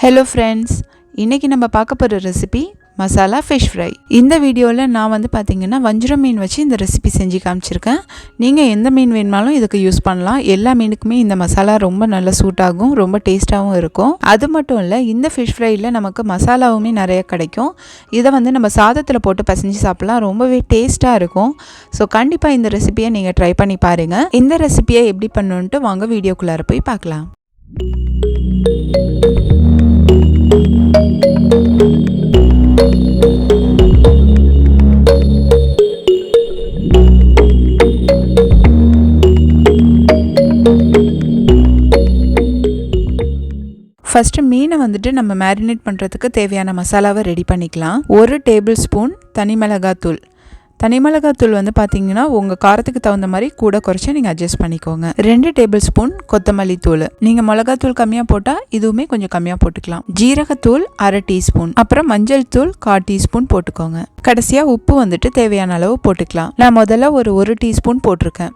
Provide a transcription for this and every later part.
Hello friends, இன்னைக்கு நம்ம பார்க்க போற ரெசிபி மசாலா ஃபிஷ் ஃப்ரை. இந்த வீடியோல நான் வந்து பாத்தீங்கன்னா வஞ்சரம் மீன் வச்சு இந்த ரெசிபி செஞ்சு காமிச்சிருக்கேன். நீங்க எந்த மீன் வேணுமாலும் இதுக்கு யூஸ் பண்ணலாம். எல்லா மீனுக்குமே இந்த மசாலா ரொம்ப நல்ல சூட் ஆகும், ரொம்ப டேஸ்டாவும் இருக்கும். அது மட்டும் இல்ல, இந்த ஃபிஷ் ஃப்ரைல நமக்கு மசாலாவுமே நிறைய கிடைக்கும். இதை வந்து நம்ம சாதத்துல போட்டு பசஞ்சு சாப்பிடலாம், ரொம்பவே டேஸ்டா இருக்கும். ஸோ கண்டிப்பா இந்த ரெசிபியை நீங்க ட்ரை பண்ணி பாருங்க. இந்த ரெசிபியை எப்படி பண்ணணும்ட்டு வாங்க வீடியோக்குள்ளார போய் பார்க்கலாம். ஃபஸ்ட்டு மீனை வந்துட்டு நம்ம மேரினேட் பண்ணுறதுக்கு தேவையான மசாலாவை ரெடி பண்ணிக்கலாம். 1 டேபிள் ஸ்பூன் தனி மிளகாத்தூள். தனி மிளகாத்தூள் வந்து பார்த்தீங்கன்னா உங்கள் காரத்துக்கு தகுந்த மாதிரி கூட குறைச்சி நீங்கள் அட்ஜஸ்ட் பண்ணிக்கோங்க. 2 டேபிள் ஸ்பூன் கொத்தமல்லி தூள். நீங்கள் மிளகாத்தூள் கம்மியாக போட்டால் இதுவுமே கொஞ்சம் கம்மியாக போட்டுக்கலாம். ஜீரகத்தூள் 1/2 டீஸ்பூன். அப்புறம் மஞ்சள் தூள் 1/4 டீஸ்பூன் போட்டுக்கோங்க. கடைசியாக உப்பு வந்துட்டு தேவையான அளவு போட்டுக்கலாம். நான் முதல்ல ஒரு 1 டீஸ்பூன் போட்டிருக்கேன்.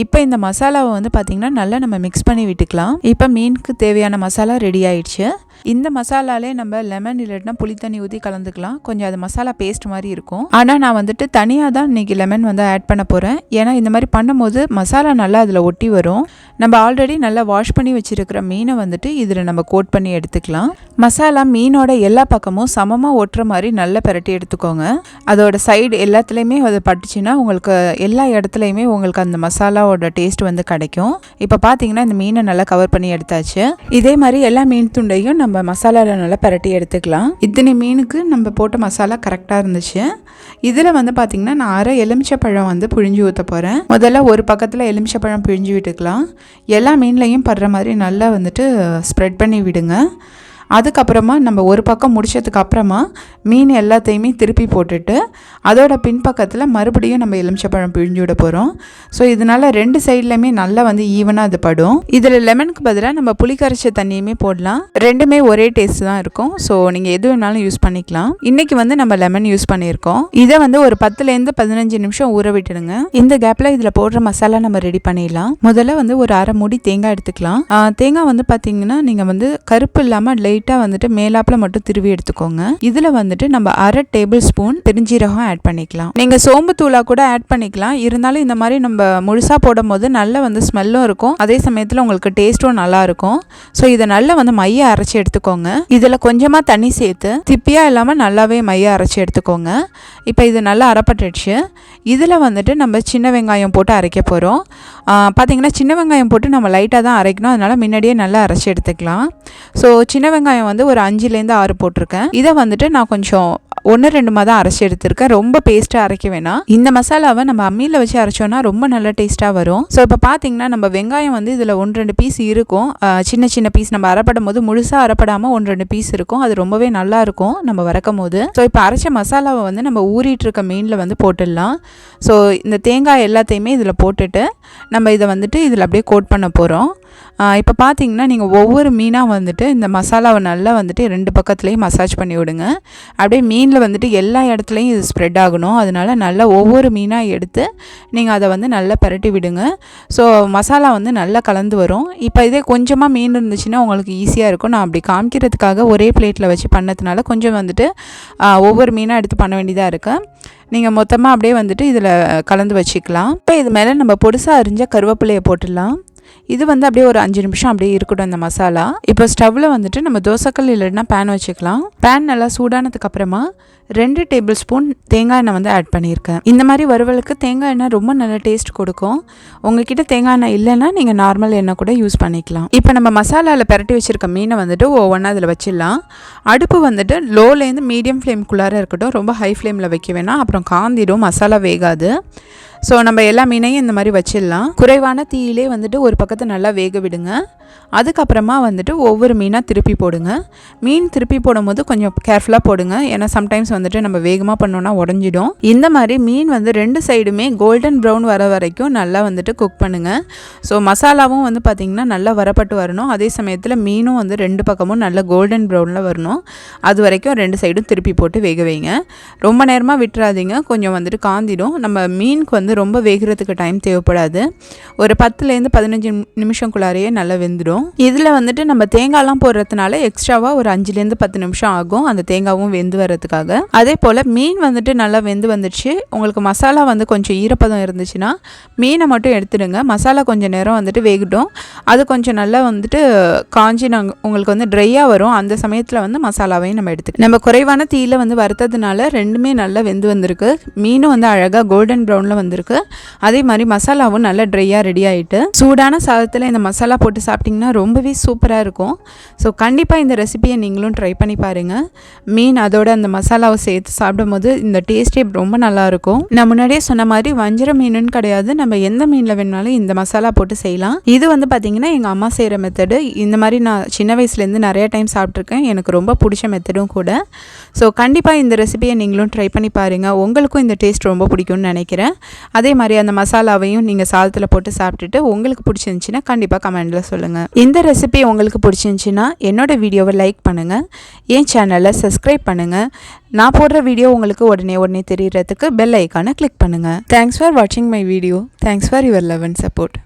இப்போ இந்த மசாலாவை வந்து பார்த்திங்கன்னா நல்லா நம்ம மிக்ஸ் பண்ணி விட்டுக்கலாம். இப்போ மீனுக்கு தேவையான மசாலா ரெடி ஆயிடுச்சு. இந்த மசாலாலே நம்ம லெமன் இல்லைன்னா புளி தண்ணி ஊற்றி கலந்துக்கலாம். கொஞ்சம் அது மசாலா பேஸ்ட் மாதிரி இருக்கும். ஆனால் நான் வந்துட்டு தனியாக தான் இன்றைக்கி லெமன் வந்து ஆட் பண்ண போகிறேன். ஏன்னா இந்த மாதிரி பண்ணும்போது மசாலா நல்லா அதில் ஒட்டி வரும். நம்ம ஆல்ரெடி நல்லா வாஷ் பண்ணி வச்சுருக்கிற மீனை வந்துட்டு இதில் நம்ம கோட் பண்ணி எடுத்துக்கலாம். மசாலா மீனோட எல்லா பக்கமும் சமமாக ஒட்டுற மாதிரி நல்லா பரட்டி எடுத்துக்கோங்க. அதோட சைடு எல்லாத்துலேயுமே அது பட்டுச்சுன்னா உங்களுக்கு எல்லா இடத்துலையுமே உங்களுக்கு அந்த மசாலாவோட டேஸ்ட் வந்து கிடைக்கும். இப்போ பார்த்தீங்கன்னா இந்த மீனை நல்லா கவர் பண்ணி எடுத்தாச்சு. இதே மாதிரி எல்லா மீன் துண்டையும் நம்ம மசாலாவில் நல்லா பரட்டி எடுத்துக்கலாம். இத்தனை மீனுக்கு நம்ம போட்ட மசாலா கரெக்டாக இருந்துச்சு. இதில் வந்து பார்த்திங்கன்னா நான் 1/2 எலுமிச்சப்பழம் வந்து புழிஞ்சு ஊற்ற போகிறேன். முதல்ல ஒரு பக்கத்தில் எலுமிச்சப்பழம் பிழிஞ்சு விட்டுக்கலாம். எல்லா மீன்லையும் படுற மாதிரி நல்லா வந்துட்டு ஸ்ப்ரெட் பண்ணி விடுங்க. அதுக்கப்புறமா நம்ம ஒரு பக்கம் முடிச்சதுக்கு அப்புறமா மீன் எல்லாத்தையுமே திருப்பி போட்டுட்டு அதோட பின்பக்கத்தில் மறுபடியும் நம்ம எலுமிச்சப்பழம் பிழிஞ்சு விட போகிறோம். ஸோ இதனால் 2 சைட்லையுமே நல்லா வந்து ஈவனாக அது படும். இதில் லெமனுக்கு பதிலாக நம்ம புளி கரைச்ச தண்ணியுமே போடலாம். ரெண்டுமே ஒரே டேஸ்ட் தான் இருக்கும். ஸோ நீங்கள் எது வேணாலும் யூஸ் பண்ணிக்கலாம். இன்றைக்கி வந்து நம்ம லெமன் யூஸ் பண்ணியிருக்கோம். இதை வந்து ஒரு 10லேருந்து 15 நிமிஷம் ஊற விட்டுடுங்க. இந்த கேப்பில் இதில் போடுற மசாலா நம்ம ரெடி பண்ணிடலாம். முதல்ல வந்து ஒரு 1/2 மூடி தேங்காய் எடுத்துக்கலாம். தேங்காய் வந்து பார்த்தீங்கன்னா நீங்கள் வந்து கருப்பு இல்லாமல் லைட்டாக வந்துட்டு மேலாப்பில் மட்டும் திருவி எடுத்துக்கோங்க. இதில் வந்துட்டு நம்ம 1/2 டேபிள் ஸ்பூன் பெருஞ்சீரகம் ஆட் பண்ணிக்கலாம். நீங்கள் சோம்பு தூளாக கூட ஆட் பண்ணிக்கலாம். இருந்தாலும் இந்த மாதிரி நம்ம முழுசாக போடும் போது நல்ல வந்து ஸ்மெல்லும் இருக்கும், அதே சமயத்தில் உங்களுக்கு டேஸ்ட்டும் நல்லா இருக்கும். ஸோ இதை நல்லா வந்து மைய அரைச்சி எடுத்துக்கோங்க. இதில் கொஞ்சமாக தண்ணி சேர்த்து திப்பியாக இல்லாமல் நல்லாவே மைய அரைச்சி எடுத்துக்கோங்க. இப்போ இது நல்லா அரைப்பட்டுடுச்சு. இதில் வந்துட்டு நம்ம சின்ன வெங்காயம் போட்டு அரைக்க போகிறோம். பார்த்திங்கன்னா சின்ன வெங்காயம் போட்டு நம்ம லைட்டாக தான் அரைக்கணும், அதனால் முன்னாடியே நல்லா அரைச்சி எடுத்துக்கலாம். ஸோ சின்ன வெங்காயம் வந்து ஒரு 5லேருந்து 6 போட்டிருக்கேன். இதை வந்துட்டு நான் கொஞ்சம் 1-2 தான் அரைச்சி எடுத்திருக்கேன். ரொம்ப பேஸ்ட்டாக அரைக்க வேணாம். இந்த மசாலாவை நம்ம அம்மியில் வச்சு அரைச்சோன்னா ரொம்ப நல்ல டேஸ்ட்டாக வரும். ஸோ இப்போ பார்த்தீங்கன்னா நம்ம வெங்காயம் வந்து இதில் 1-2 பீஸ் இருக்கும். சின்ன சின்ன பீஸ் நம்ம அரைப்படும் போது முழுசாக அரைப்படாமல் 1-2 பீஸ் இருக்கும். அது ரொம்பவே நல்லா இருக்கும் நம்ம வறக்கும் போது. ஸோ இப்போ அரைச்ச மசாலாவை வந்து நம்ம ஊறிட்டு இருக்க மீனில் வந்து போட்டுடலாம். ஸோ இந்த தேங்காய் எல்லாத்தையுமே இதில் போட்டுட்டு நம்ம இதை வந்துட்டு இதில் அப்படியே கோட் பண்ண போகிறோம். இப்போ பார்த்தீங்கன்னா நீங்கள் ஒவ்வொரு மீனாக வந்துட்டு இந்த மசாலாவை நல்லா வந்துட்டு 2 பக்கத்துலேயும் மசாஜ் பண்ணி விடுங்க. அப்படியே மீனில் வந்துட்டு எல்லா இடத்துலையும் இது ஸ்ப்ரெட் ஆகணும். அதனால் நல்லா ஒவ்வொரு மீனாக எடுத்து நீங்கள் அதை வந்து நல்லா பரட்டி விடுங்க. ஸோ மசாலா வந்து நல்லா கலந்து வரும். இப்போ இதே கொஞ்சமாக மீன் இருந்துச்சுன்னா உங்களுக்கு ஈஸியாக இருக்கும். நான் அப்படி காமிக்கிறதுக்காக ஒரே பிளேட்டில் வச்சு பண்ணதுனால கொஞ்சம் வந்துட்டு ஒவ்வொரு மீனாக எடுத்து பண்ண வேண்டியதாக இருக்குது. நீங்கள் மொத்தமாக அப்படியே வந்துட்டு இதில் கலந்து வச்சுக்கலாம். இப்போ இது மேலே நம்ம பொடிசாக அரிஞ்ச கருவேப்பிலையை போட்டுடலாம். இது வந்து அப்படியே ஒரு 5 நிமிஷம் அப்படியே இருக்கட்டும் இந்த மசாலா. இப்போ ஸ்டவ்வில் வந்துட்டு நம்ம தோசைக்கல் இல்லைன்னா பேன் வச்சுக்கலாம். பேன் நல்லா சூடானதுக்கு அப்புறமா 2 டேபிள் ஸ்பூன் தேங்காய் எண்ணெய் வந்து ஆட் பண்ணியிருக்கேன். இந்த மாதிரி வறுவலுக்கு தேங்காய் எண்ணெய் ரொம்ப நல்ல டேஸ்ட் கொடுக்கும். உங்ககிட்ட தேங்காய் எண்ணெய் இல்லைன்னா நீங்கள் நார்மல் எண்ணெய் கூட யூஸ் பண்ணிக்கலாம். இப்போ நம்ம மசாலாவில் பரட்டி வச்சுருக்க மீனை வந்துட்டு ஒவ்வொன்றா அதில் வச்சிடலாம். அடுப்பு வந்துட்டு லோலேருந்து மீடியம் ஃப்ளேம்குள்ளார இருக்கட்டும், ரொம்ப ஹை ஃப்ளேமில் வைக்க வேணாம், அப்புறம் காந்திடும், மசாலா வேகாது. ஸோ நம்ம எல்லா மீனையும் இந்த மாதிரி வச்சிடலாம். குறைவான தீயிலே வந்துட்டு ஒரு பக்கத்தை நல்லா வேக விடுங்க. அதுக்கப்புறமா வந்துட்டு ஒவ்வொரு மீனாக திருப்பி போடுங்க. மீன் திருப்பி போடும்போது கொஞ்சம் கேர்ஃபுல்லாக போடுங்க, ஏன்னா சம்டைம்ஸ் வந்துட்டு நம்ம வேகமாக பண்ணோன்னா உடஞ்சிடும். இந்த மாதிரி மீன் வந்து 2 சைடுமே கோல்டன் ப்ரௌன் வர வரைக்கும் நல்லா வந்துட்டு குக் பண்ணுங்கள். ஸோ மசாலாவும் வந்து பார்த்திங்கன்னா நல்லா வரப்பட்டு வரணும், அதே சமயத்தில் மீனும் வந்து 2 பக்கமும் நல்லா கோல்டன் ப்ரௌனில் வரணும். அது வரைக்கும் 2 சைடும் திருப்பி போட்டு வேக வைங்க. ரொம்ப நேரமாக விட்டுறாதீங்க, கொஞ்சம் வந்துட்டு காந்திடும். நம்ம மீனுக்கு வந்து வந்து ரொம்ப வேகிறதுக்கு டைம் தேவைப்படாது. ஒரு 10லேருந்து 15 நிமிஷம்குள்ளாரையே நல்லா வெந்துடும். இதில் வந்துட்டு நம்ம தேங்காய்லாம் போடுறதுனால எக்ஸ்ட்ராவாக ஒரு 5லேருந்து 10 நிமிஷம் ஆகும் அந்த தேங்காவும் வெந்து வரதுக்காக. அதே போல் மீன் வந்துட்டு நல்லா வெந்து வந்துடுச்சு. உங்களுக்கு மசாலா வந்து கொஞ்சம் ஈரப்பதம் இருந்துச்சுன்னா மீனை மட்டும் எடுத்துடுங்க. மசாலா கொஞ்சம் நேரம் வந்துட்டு வேகட்டும். அது கொஞ்சம் நல்லா வந்துட்டு காஞ்சி உங்களுக்கு வந்து ட்ரையாக வரும். அந்த சமயத்தில் வந்து மசாலாவையும் நம்ம எடுத்துக்கலாம். நம்ம குறைவான தீயில் வந்து வறுத்ததுனால ரெண்டுமே நல்லா வெந்து வந்திருக்கு. மீனும் வந்து அழகாக கோல்டன் ப்ரௌனில் வந்திருக்கு. அதே மாதிரி மசாலாவும் நல்லா ட்ரையாக ரெடி ஆகிட்டு சூடான சாதத்தில் இந்த மசாலா போட்டு சாப்பிட்டிங்கன்னா ரொம்பவே சூப்பராக இருக்கும். ஸோ கண்டிப்பாக இந்த ரெசிபியை நீங்களும் ட்ரை பண்ணி பாருங்கள். மீன் அதோட அந்த மசாலாவை சேர்த்து சாப்பிடும்போது இந்த டேஸ்ட்டே ரொம்ப நல்லாயிருக்கும். நான் முன்னாடியே சொன்ன மாதிரி வஞ்சர மீனுன்னு கிடையாது, நம்ம எந்த மீனில் வேணுனாலும் இந்த மசாலா போட்டு செய்யலாம். இது வந்து பார்த்திங்கன்னா எங்கள் அம்மா செய்கிற மெத்தடு. இந்த மாதிரி நான் சின்ன வயசுலேருந்து நிறைய டைம் சாப்பிட்ருக்கேன். எனக்கு ரொம்ப பிடிச்ச மெத்தடும் கூட. ஸோ கண்டிப்பாக இந்த ரெசிபியை நீங்களும் ட்ரை பண்ணி பாருங்கள். உங்களுக்கும் இந்த டேஸ்ட் ரொம்ப பிடிக்கும்னு நினைக்கிறேன். அதே மாதிரி அந்த மசாலாவையும் நீங்கள் சாதத்தில் போட்டு சாப்பிட்டுட்டு உங்களுக்கு பிடிச்சிருந்துச்சின்னா கண்டிப்பாக கமெண்டில் சொல்லுங்கள். இந்த ரெசிபி உங்களுக்கு பிடிச்சிருந்துச்சின்னா என்னோடய வீடியோவை லைக் பண்ணுங்கள், என் சேனலை சப்ஸ்கிரைப் பண்ணுங்கள். நான் போடுற வீடியோ உங்களுக்கு உடனே தெரியறதுக்கு பெல் ஐக்கானை கிளிக் பண்ணுங்கள். தேங்க்ஸ் ஃபார் வாட்சிங் my video. Thanks for your love and support.